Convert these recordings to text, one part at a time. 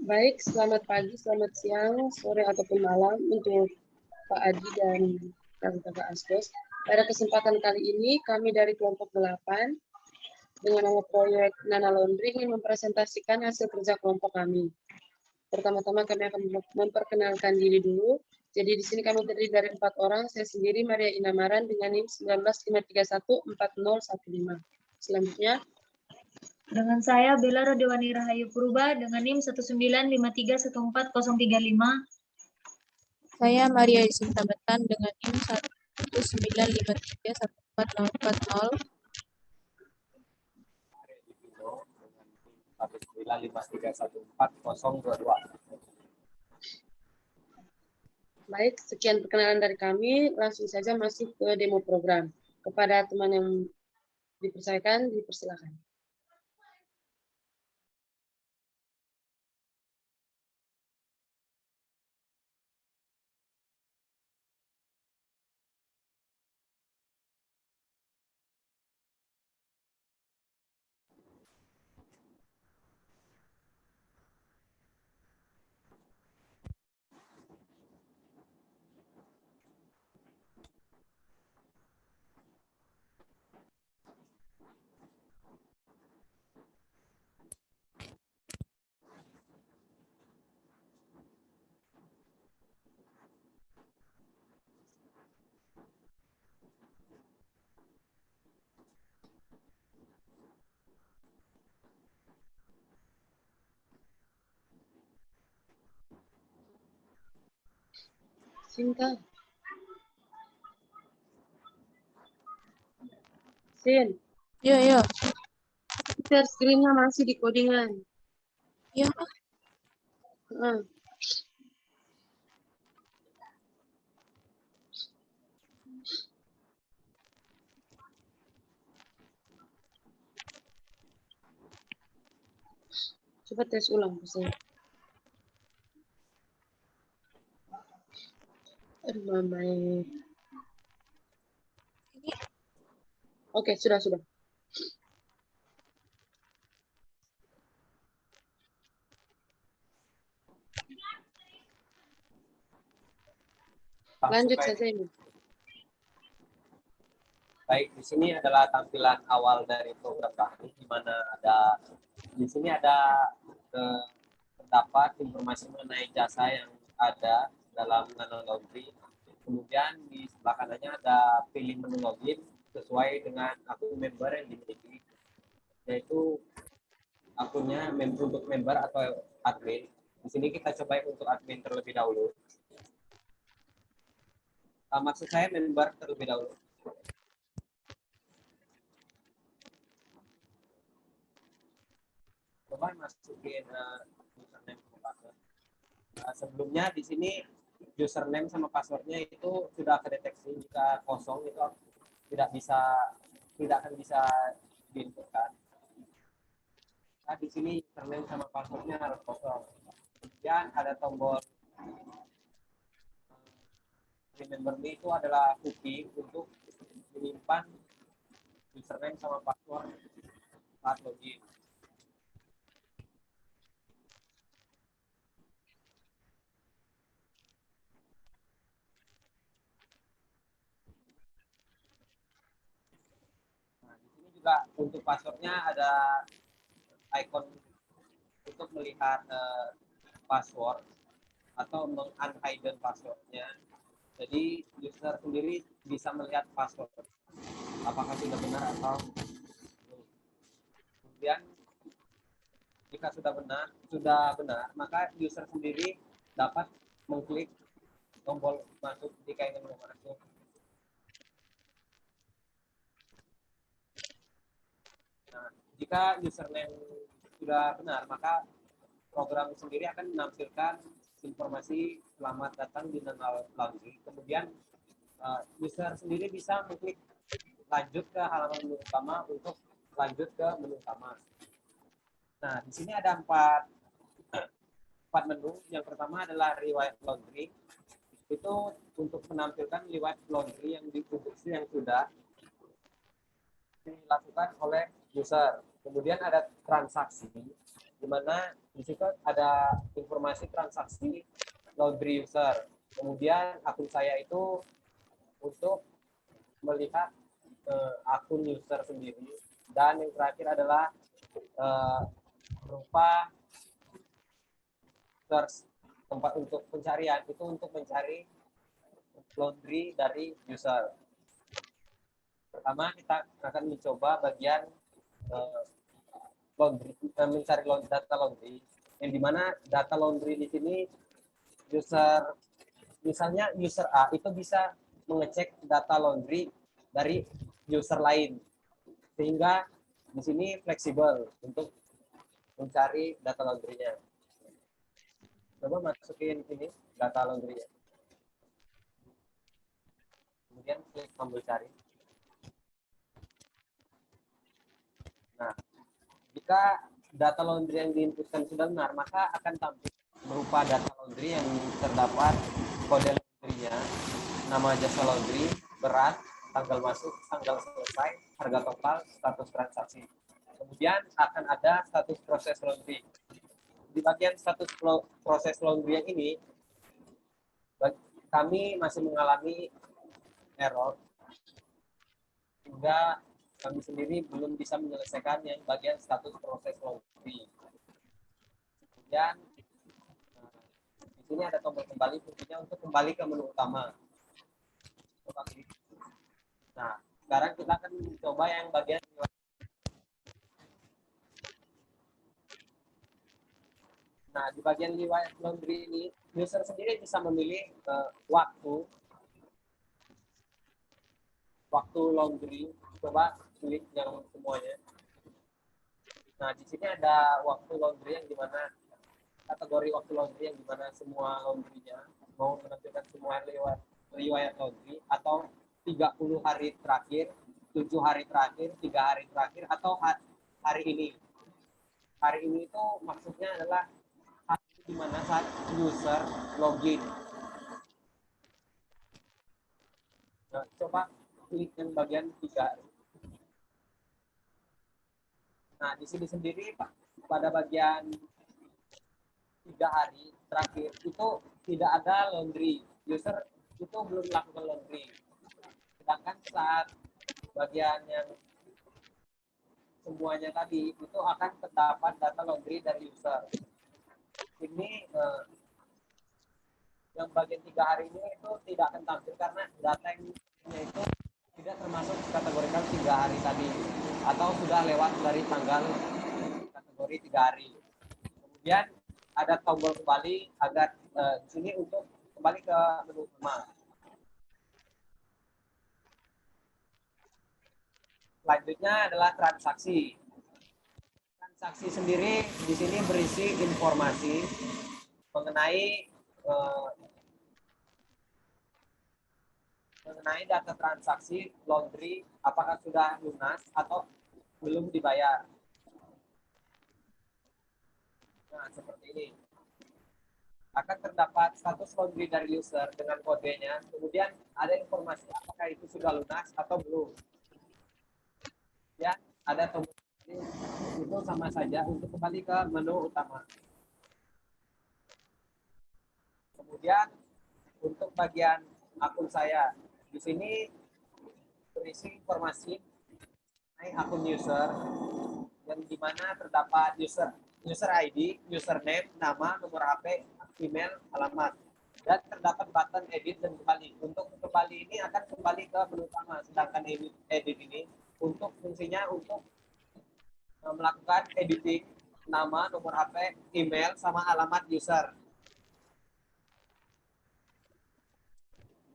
Baik, selamat pagi, selamat siang, sore ataupun malam untuk Pak Adi dan Kakak Asdos. Pada kesempatan kali ini kami dari kelompok 8 dengan nama proyek Nana Laundry ingin mempresentasikan hasil kerja kelompok kami. Pertama-tama kami akan memperkenalkan diri dulu. Jadi di sini kami terdiri dari 4 orang. Saya sendiri Maria Inamaran dengan NIM 1953140115. Selanjutnya dengan saya Bella Rodewani Rahayu Purba dengan NIM 195314135. Saya Maria Isinta Betan dengan NIM 195314040. 195314022. Baik, sekian perkenalan dari kami. Langsung saja masuk ke demo program. Kepada teman yang dipercayakan, dipersilakan. Sinta. Sin. Iya. Share screen-nya masih di codingan. Iya. Coba tes ulang, Sin. Aduh, mamai. Oke, sudah. Lanjut saja ini. Baik, di sini adalah tampilan awal dari program kami, di mana di sini ada terdapat informasi mengenai jasa yang ada dalam Nano Laundry. Kemudian di sebelah kanannya ada pilih menu login sesuai dengan akun member yang dimiliki, yaitu akunnya untuk member atau admin. Di sini kita coba untuk admin terlebih dahulu. Maksud saya member terlebih dahulu. Coba masukin username sama password. Sebelumnya di sini username sama passwordnya itu sudah kedeteksi. Jika kosong itu tidak akan bisa diinputkan. Nah, di sini username sama passwordnya harus kosong. Kemudian ada tombol remember me, itu adalah cookie untuk menyimpan username sama password saat login. Nah, di sini juga untuk passwordnya ada icon untuk melihat password atau meng-unhidden passwordnya. Jadi user sendiri bisa melihat password apakah sudah benar atau belum. Kemudian jika sudah benar, maka user sendiri dapat mengklik tombol masuk jika ingin masuk. Nah, jika username sudah benar, maka program sendiri akan menampilkan informasi selamat datang di Nano Laundry. Kemudian user sendiri bisa mengklik lanjut ke halaman menu utama untuk lanjut ke menu utama. Nah, di sini ada empat menu. Yang pertama adalah riwayat laundry. Itu untuk menampilkan riwayat laundry yang diproduksi yang sudah dilakukan oleh user. Kemudian ada transaksi. di mana di situ ada informasi transaksi laundry user. Kemudian akun saya itu untuk melihat akun user sendiri, dan yang terakhir adalah berupa search, tempat untuk pencarian itu untuk mencari laundry dari user. Pertama kita akan mencoba bagian laundry, mencari data laundry, yang dimana data laundry di sini user, misalnya user A itu bisa mengecek data laundry dari user lain, sehingga di sini fleksibel untuk mencari data laundry-nya. Coba masukin ini data laundry-nya. Kemudian klik tombol cari. Nah, jika data laundry yang diinputkan sudah benar, maka akan tampil berupa data laundry yang terdapat kode laundry-nya, nama jasa laundry, berat, tanggal masuk, tanggal selesai, harga total, status transaksi. Kemudian akan ada status proses laundry. Di bagian status proses laundry yang ini, kami masih mengalami error, hingga kami sendiri belum bisa menyelesaikan yang bagian status proses laundry. Kemudian di sini ada tombol kembali, fungsinya untuk kembali ke menu utama. Nah, sekarang kita akan mencoba yang bagian di bagian riwayat laundry ini, user sendiri bisa memilih waktu laundry. Coba pilih yang semuanya. Nah, di sini ada waktu laundry yang dimana kategori waktu laundry yang dimana semua laundrynya mau menampilkan semua riwayat laundry, atau 30 hari terakhir, 7 hari terakhir, 3 hari terakhir, atau hari ini. Hari ini itu maksudnya adalah hari di mana saat user login. Nah, coba klik yang bagian 3. Nah, di sini sendiri pada bagian 3 hari terakhir itu tidak ada laundry. User itu belum melakukan laundry. Sedangkan saat bagian yang semuanya tadi itu akan terdapat data laundry dari user. Ini yang bagian 3 hari ini itu tidak akan tampil karena data yang itu tidak termasuk kategorikan 3 hari tadi, atau sudah lewat dari tanggal kategori 3 hari. Kemudian ada tombol kembali agar di sini untuk kembali ke menu utama. Selanjutnya adalah transaksi. Transaksi sendiri di sini berisi informasi mengenai data transaksi laundry, apakah sudah lunas atau belum dibayar. Nah, seperti ini. Akan terdapat status laundry dari user dengan kodenya, kemudian ada informasi apakah itu sudah lunas atau belum. Ya, ada tombol itu sama saja untuk kembali ke menu utama. Kemudian untuk bagian akun saya, di sini berisi informasi mengenai akun user, yang dimana terdapat user ID, username, nama, nomor HP, email, alamat, dan terdapat button edit dan kembali. Untuk kembali ini akan kembali ke menu utama, sedangkan edit ini untuk fungsinya untuk melakukan editing nama, nomor HP, email, sama alamat user.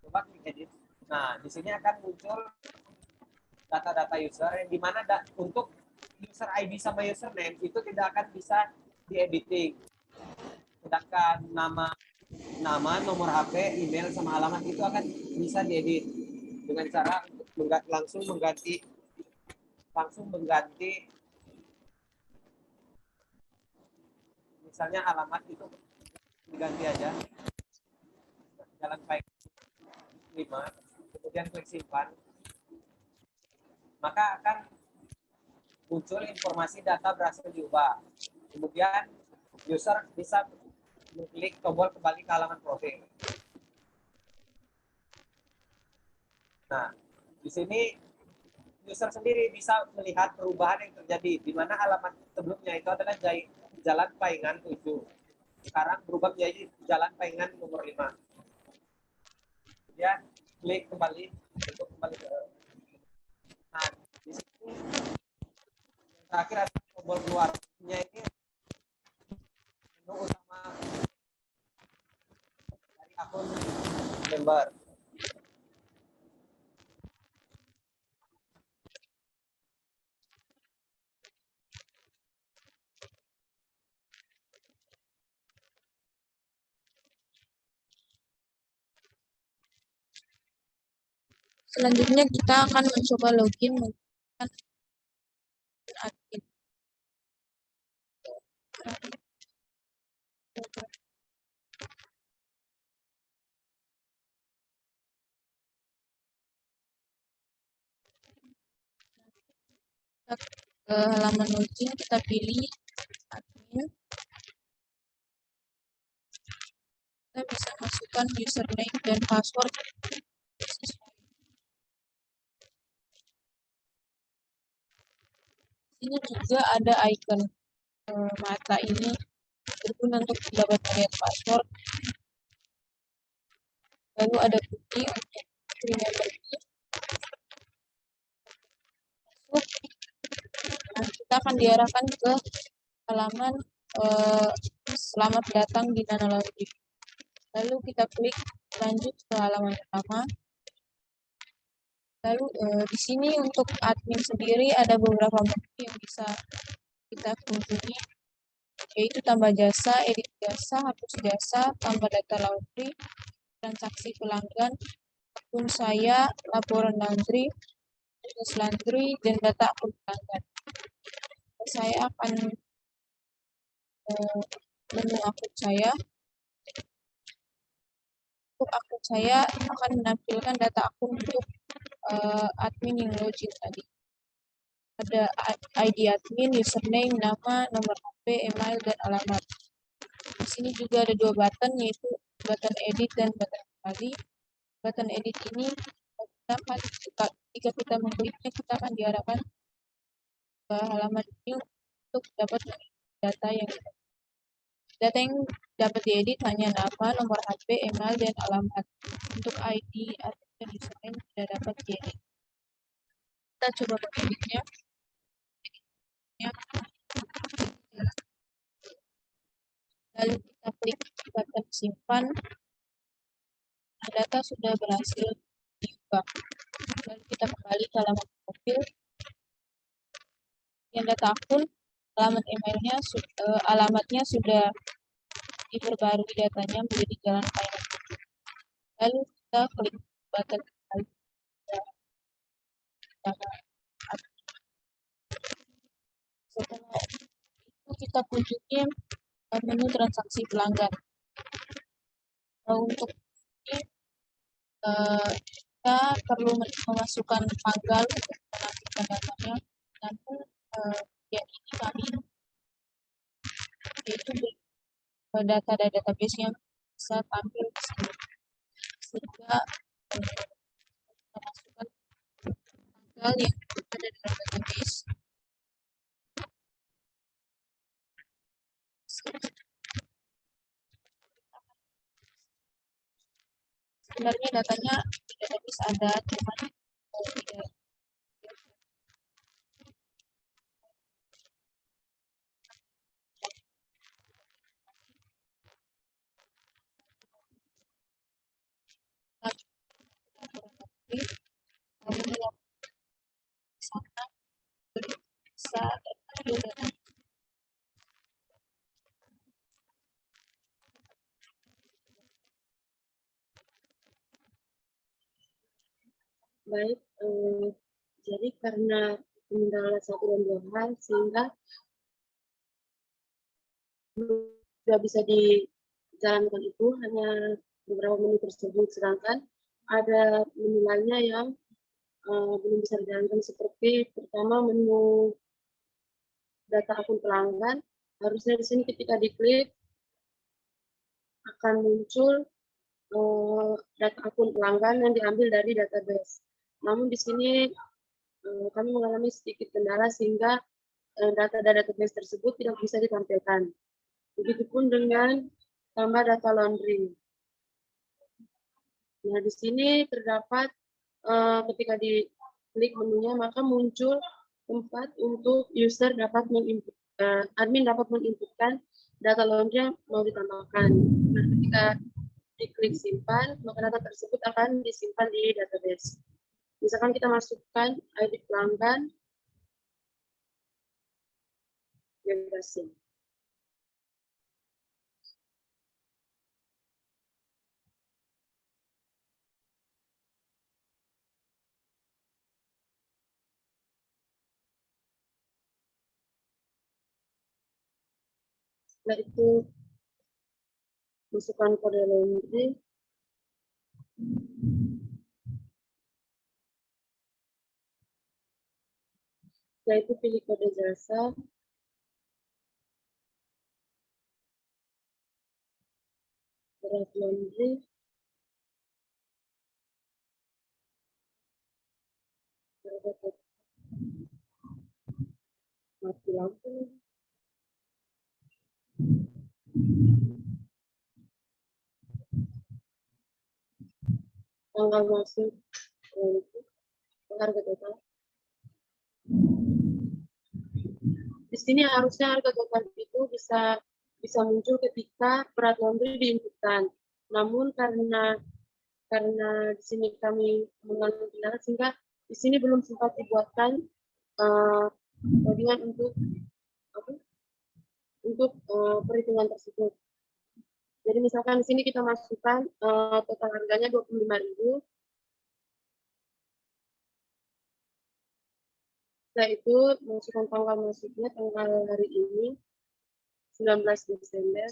Coba klik edit. Nah, di sini akan muncul data-data user yang dimana untuk user ID sama username itu tidak akan bisa diediting. Sedangkan nama, nomor HP, email, sama alamat itu akan bisa diedit dengan cara langsung mengganti misalnya alamat itu diganti aja, Jalan Baik 5, kemudian klik simpan, maka akan muncul informasi data berhasil diubah. Kemudian user bisa mengklik tombol kembali ke halaman profil. Nah, di sini user sendiri bisa melihat perubahan yang terjadi, di mana halaman sebelumnya itu adalah Jalan Paingan 7. Sekarang berubah menjadi Jalan Paingan nomor 5. Kemudian klik kembali untuk kembali ke. Nah, di sini yang terakhir ada tombol keluarnya ini menu utama dari akun member. Selanjutnya kita akan mencoba login menggunakan admin. Kita ke halaman login, kita pilih admin. Kita bisa masukkan username dan password. Ini juga ada icon mata ini berguna untuk dapat melihat password. Lalu ada cookie untuk remember key. Nah, kita akan diarahkan ke halaman selamat datang di Nano Laundry. Lalu kita klik lanjut ke halaman pertama. Lalu di sini untuk admin sendiri ada beberapa menu yang bisa kita kunjungi, yaitu tambah jasa, edit jasa, hapus jasa, tambah data laundry, transaksi pelanggan, akun saya, laporan laundry, tugas laundry, dan data akun pelanggan. Saya akan menu akun saya. Untuk akun saya akan menampilkan data akun untuk admin yang login tadi. Ada ID admin, username, nama, nomor HP, email, dan alamat. Di sini juga ada dua button, yaitu button edit dan button kembali. Button edit ini jika kita mengkliknya, kita akan diarahkan ke halaman ini untuk dapat data yang dapat diedit hanya nama, nomor HP, email, dan alamat. Untuk ID admin dan username tidak dapat diedit. Kita coba mengeditnya. Lalu kita klik button simpan. Data sudah berhasil diubah. Lalu kita kembali ke halaman profil. Yang data akun, alamat emailnya, alamatnya sudah diperbarui datanya menjadi Jalan Paingan. Lalu kita klik button kembali. Setelah itu kita kunjungi menu transaksi pelanggan. Untuk ini kita perlu memasukkan tanggal untuk mengaktifkan datanya. Namun ya ini kami yaitu data database-nya bisa tampil di sini, sehingga memasukkan tanggal yang ada dalam database. Sebenarnya datanya di database ada, cuma tidak. Sana bisa ambil data. Baik, jadi karena kendala 1 dan 2 hal, sehingga tidak bisa dijalankan itu hanya beberapa menu tersebut, sedangkan ada menu lainnya yang belum bisa dijalankan, seperti pertama menu data akun pelanggan, harusnya di sini ketika diklik akan muncul data akun pelanggan yang diambil dari database. Namun di sini kami mengalami sedikit kendala sehingga data dari database tersebut tidak bisa ditampilkan. Begitupun dengan tambah data laundry. Nah, di sini terdapat ketika diklik menunya maka muncul tempat untuk user dapat menginput, admin dapat menginputkan data laundry yang mau ditambahkan. Nah, ketika diklik simpan, maka data tersebut akan disimpan di database. Misalkan kita masukkan ID pelanggan, yang berhasil. Setelah itu masukkan kode laundry. Setelah itu pilih kode jasa. Berat laundry. Mati lampu. Tanggal masuk harga total. Di sini harusnya harga total itu bisa muncul ketika berat laundry diinputkan. Namun karena di sini kami mengalami kendala sehingga di sini belum sempat dibuatkan codingan untuk perhitungan tersebut. Jadi misalkan di sini kita masukkan total harganya 25.000. Setelah itu masukkan tanggal masuknya, tanggal hari ini 19 Desember.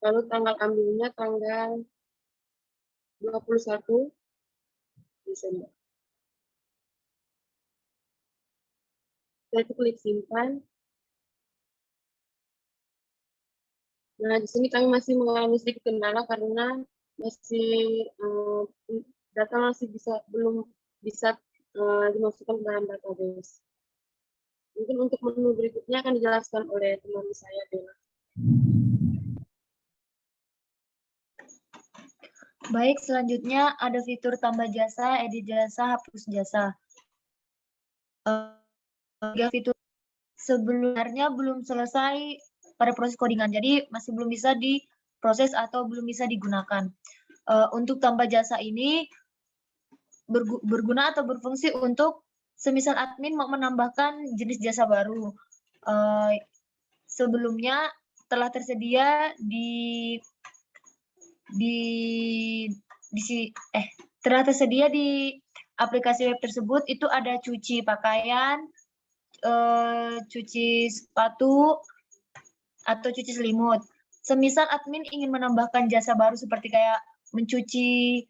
Lalu tanggal ambilnya tanggal 21 Desember. Setelah itu klik simpan. Nah, di sini kami masih mengalami sedikit kendala karena masih data belum bisa dimasukkan ke dalam database. Mungkin untuk menu berikutnya akan dijelaskan oleh teman saya, Bella. Baik, selanjutnya ada fitur tambah jasa, edit jasa, hapus jasa. Fitur sebenarnya belum selesai pada proses codingan, jadi masih belum bisa diproses atau belum bisa digunakan. Untuk tambah jasa ini berguna atau berfungsi untuk semisal admin mau menambahkan jenis jasa baru. Sebelumnya telah tersedia telah tersedia di aplikasi web tersebut. Itu ada cuci pakaian, cuci sepatu, atau cuci selimut. Semisal admin ingin menambahkan jasa baru seperti kayak mencuci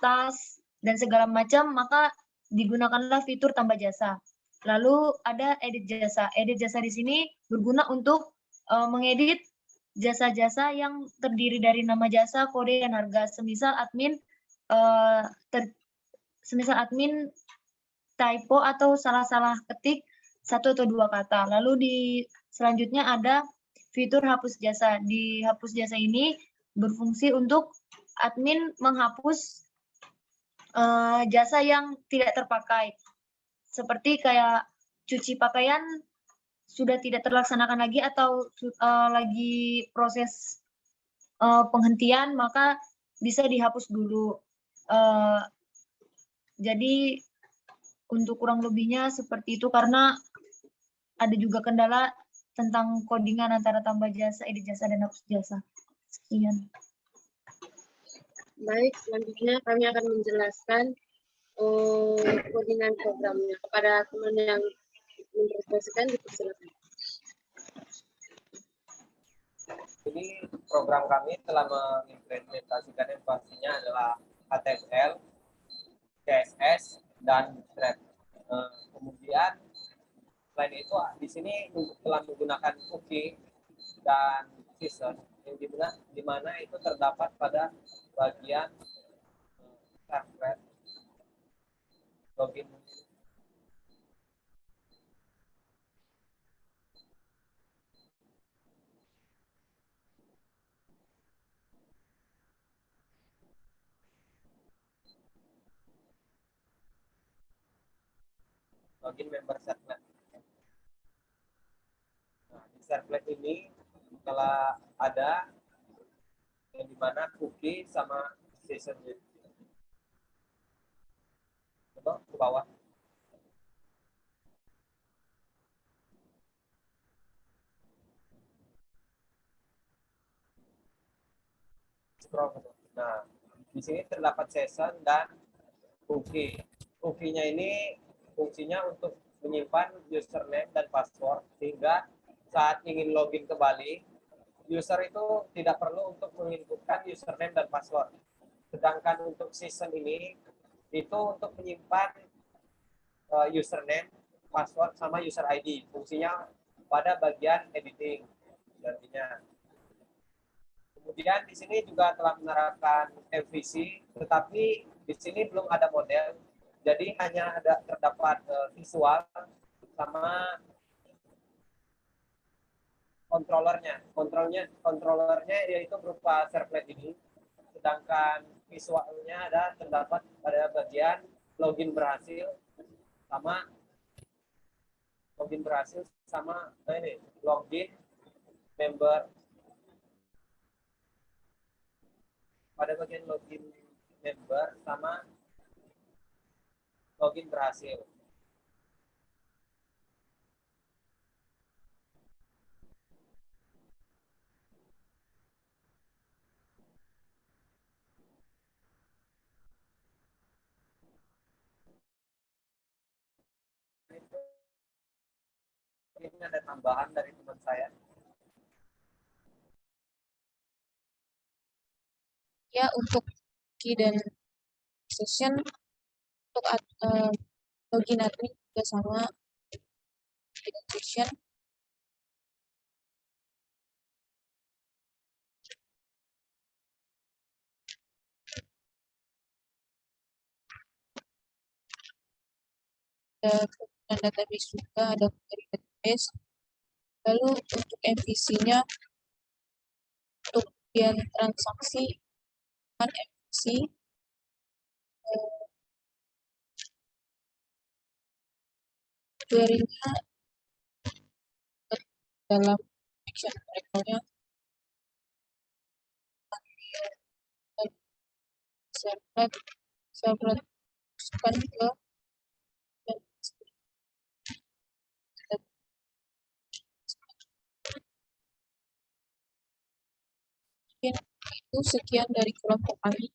tas dan segala macam, maka digunakanlah fitur tambah jasa. Lalu ada edit jasa. Edit jasa di sini berguna untuk mengedit jasa-jasa yang terdiri dari nama jasa, kode, dan harga. Semisal admin typo atau salah-salah ketik satu atau dua kata. Lalu selanjutnya ada fitur hapus jasa. Di hapus jasa ini berfungsi untuk admin menghapus jasa yang tidak terpakai. Seperti kayak cuci pakaian sudah tidak terlaksanakan lagi atau lagi proses penghentian, maka bisa dihapus dulu. Jadi untuk kurang lebihnya seperti itu, karena ada juga kendala tentang codingan antara tambah jasa, edit jasa, dan hapus jasa. Sekian. Baik, selanjutnya kami akan menjelaskan codingan programnya kepada teman yang menginformasikan, dipersilakan. Ini program kami telah mengimplementasikan yang pastinya adalah HTML, CSS, dan thread. Kemudian selain itu di sini telah menggunakan cookie dan season yang di mana itu terdapat pada bagian servlet login. Login member servlet. Nah, di servlet ini telah ada yang dimana cookie sama sessionnya. Coba ke bawah. Nah, di sini terdapat session dan cookie. Cookie-nya ini fungsinya untuk menyimpan username dan password sehingga saat ingin login kembali, user itu tidak perlu untuk menginputkan username dan password. Sedangkan untuk session ini itu untuk menyimpan username, password, sama user ID. Fungsinya pada bagian editing. Artinya. Kemudian di sini juga telah menerapkan MVC, tetapi di sini belum ada model. Jadi hanya ada terdapat visual sama controllernya. Controllernya yaitu berupa servlet ini. Sedangkan visualnya ada terdapat pada bagian login berhasil sama ini login member. Pada bagian login member sama login berhasil. Ini ada tambahan dari teman saya. Ya, untuk key dan session untuk login admin juga sama key dan session. Ada penggunaan database juga, ada query database. Lalu untuk MVC-nya untuk bagian transaksi kan MVC query-nya dalam action record-nya servlet masukkan ke itu sekian dari kelompok kami.